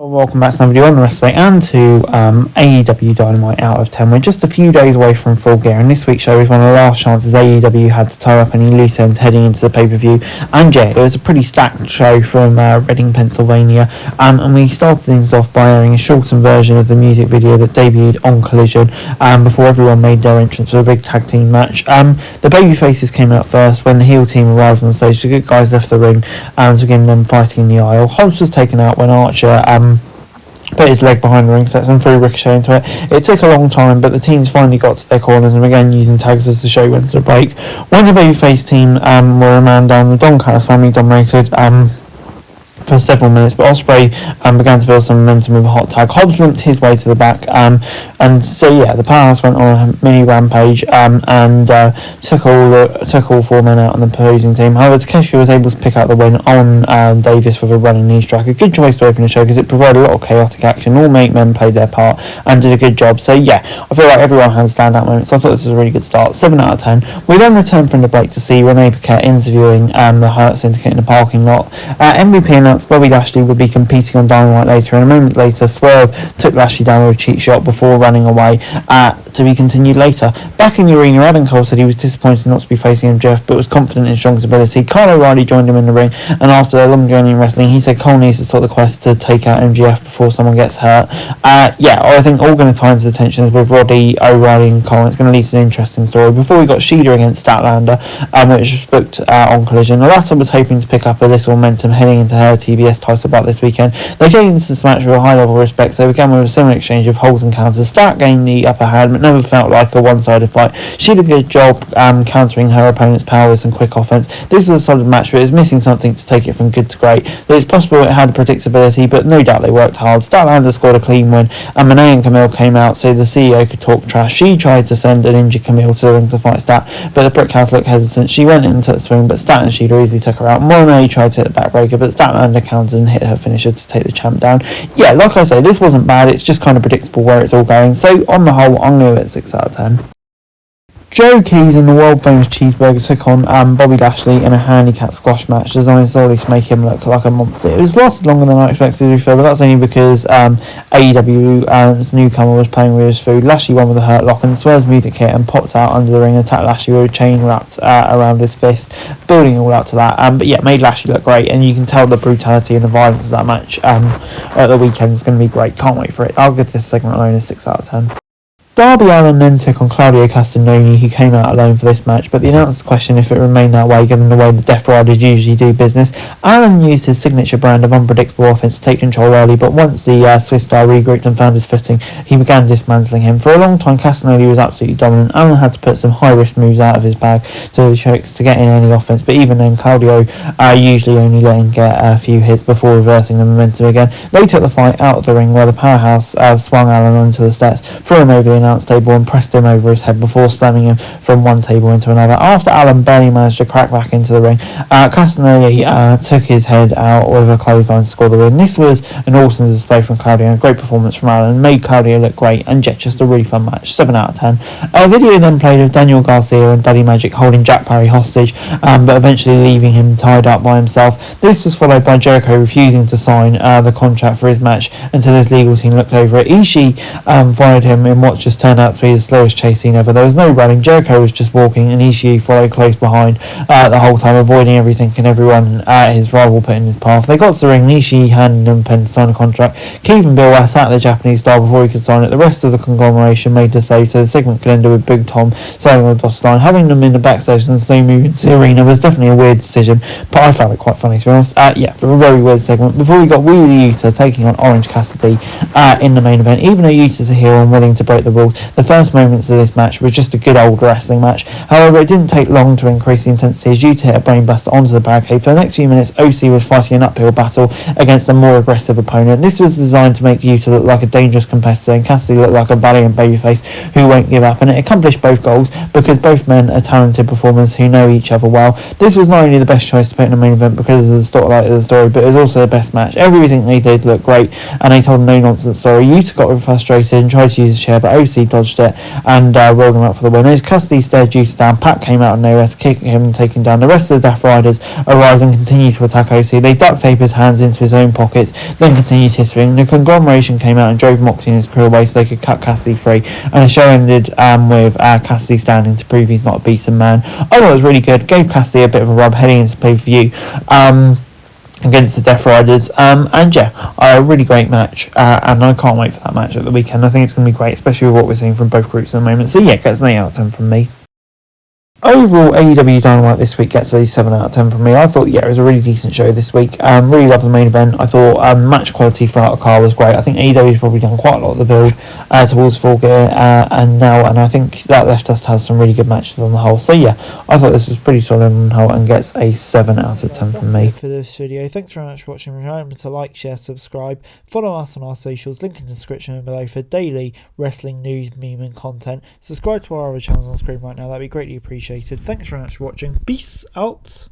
Welcome back to another video on the Wrestling and to AEW Dynamite Out of 10. We're just a few days away from full gear, and this week's show is one of the last chances AEW had to tie up any loose ends heading into the pay-per-view. And yeah, it was a pretty stacked show from Reading, Pennsylvania, and we started things off by airing a shortened version of the music video that debuted on Collision before everyone made their entrance for a big tag team match. The baby faces came out first. When the heel team arrived on the stage, the good guys left the ring to begin them fighting in the aisle. Hobbs was taken out when Archer put his leg behind the ring steps and threw Ricochet into it. It took a long time, but the teams finally got to their corners and began using tags as the show went to break. When the babyface team were a man down, the Doncaster family dominated for several minutes, but Ospreay began to build some momentum with a hot tag. Hobbs limped his way to the back, and so yeah, the Powerhouse went on a mini rampage and took all four men out on the opposing team. However, Takeshi was able to pick out the win on Davis with a running knee strike. A good choice to open the show because it provided a lot of chaotic action. All 8 men played their part and did a good job. So yeah, I feel like everyone had standout moments. I thought this was a really good start. 7 out of 10. We then returned from the break to see Renee Paquette interviewing the Hurt Syndicate in the parking lot. MVP announced Bobby Lashley would be competing on Dynamite later, and a moment later Swerve took Lashley down with a cheap shot before running away to be continued later. Back in the arena, Adam Cole said he was disappointed not to be facing MJF, but was confident in Strong's ability. Kyle O'Reilly joined him in the ring, and after a long journey in wrestling, he said Cole needs to start the quest to take out MJF before someone gets hurt. Yeah, I think all going to tie into the tensions with Roddy, O'Reilly and Cole. It's going to lead to an interesting story. Before we got Shida against Statlander, which was booked on Collision. The latter was hoping to pick up a little momentum heading into her TBS title bout this weekend. They came into this match with a high level of respect, so they began with a similar exchange of holds and counters. Stat gained the upper hand, but never felt like a one-sided fight. She did a good job countering her opponent's power with some quick offense. This was a solid match, but it's missing something to take it from good to great. It's possible it had predictability, but no doubt they worked hard. Statlander scored a clean win, and Monet and Camille came out so the CEO could talk trash. She tried to send an injured Camille to the ring to fight Stat, but the Brickhouse looked hesitant. She went into the swing, but Stat and Shida easily took her out. Monet tried to hit the backbreaker, but Statlander countered and hit her finisher to take the champ down. Yeah, like I say, this wasn't bad. It's just kind of predictable where it's all going. So on the whole, I'm going to give it 6 out of 10. Joe Keys in the world famous Cheeseburger took on Bobby Lashley in a handicap squash match designed solely to make him look like a monster. It was lasted longer than I expected to be fair, but that's only because AEW's newcomer was playing with his food. Lashley won with a hurt lock and Swerve's music hit and popped out under the ring and attacked Lashley with a chain wrapped around his fist, building all out to that. But yeah, made Lashley look great, and you can tell the brutality and the violence of that match at the weekend is going to be great. Can't wait for it. I'll give this segment alone a 6 out of 10. Darby Allin then took on Claudio Castagnoli, who came out alone for this match, but the announcers questioned if it remained that way given the way the Death Riders usually do business. Allin used his signature brand of unpredictable offense to take control early, but once the Swiss star regrouped and found his footing, he began dismantling him. For a long time, Castagnoli was absolutely dominant. Allin had to put some high-risk moves out of his bag to get in any offense, but even then, Claudio usually only let him get a few hits before reversing the momentum again. They took the fight out of the ring, where the Powerhouse swung Allin onto the steps, threw him over the announce table and pressed him over his head before slamming him from one table into another. After Allin barely managed to crack back into the ring, Castagnoli took his head out with a clothesline to score the win. This was an awesome display from Claudio and a great performance from Allin, made Claudio look great, and just a really fun match. 7 out of 10. A video then played of Daniel Garcia and Daddy Magic holding Jack Parry hostage, but eventually leaving him tied up by himself. This was followed by Jericho refusing to sign the contract for his match until his legal team looked over it. Ishii followed him in what just turned out to be the slowest chase scene ever. There was no running. Jericho was just walking, and Ishii followed close behind the whole time, avoiding everything and everyone his rival put in his path. They got to the ring, and Ishii handed him a pen to sign a contract. Keith and Bill attacked the Japanese star before he could sign it. The rest of the conglomeration made the save, so the segment could end with Big Tom signing on the dotted line. Having them in the backstage and the same move into the arena was definitely a weird decision, but I found it quite funny to be honest. Yeah, a very weird segment. Before we got Wheeler Yuta taking on Orange Cassidy in the main event. Even though Yuta's a heel and willing to break the rules, the first moments of this match was just a good old wrestling match. However, it didn't take long to increase the intensity as Yuta hit a brainbuster onto the barricade. For the next few minutes, OC was fighting an uphill battle against a more aggressive opponent. This was designed to make Yuta look like a dangerous competitor and Cassidy look like a valiant babyface who won't give up, and it accomplished both goals because both men are talented performers who know each other well. This was not only the best choice to put in the main event because of the spotlight of the story, but it was also the best match. Everything they did looked great, and they told a no-nonsense story. Yuta got frustrated and tried to use his chair, but OC obviously dodged it and rolled him out for the win. As Cassidy stared Juice down, Pat came out of nowhere to kick him and take him down. The rest of the Death Riders arrived and continued to attack OC. They duct taped his hands into his own pockets, then continued his swing. The conglomeration came out and drove Moxley and his crew away so they could cut Cassidy free, and the show ended with Cassidy standing to prove he's not a beaten man. I thought it was really good, gave Cassidy a bit of a rub heading into pay-per-view against the Death Riders, and yeah, a really great match, and I can't wait for that match at the weekend. I think it's going to be great, especially with what we're seeing from both groups at the moment. So yeah, gets an 8 out of 10 from me. Overall, AEW Dynamite this week gets a 7 out of 10 from me. I thought, yeah, it was a really decent show this week. Really loved the main event. I thought match quality throughout the card was great. I think AEW's probably done quite a lot of the build towards Full Gear, and I think that left us to have some really good matches on the whole. So yeah, I thought this was pretty solid on the whole and gets a 7 out of 10 from me. That's it for this video. Thanks very much for watching. Remember to like, share, subscribe, follow us on our socials, link in the description below for daily wrestling news, meme and content. Subscribe to our other channels on screen right now, that'd be greatly appreciated. Thanks very much for watching. Peace out.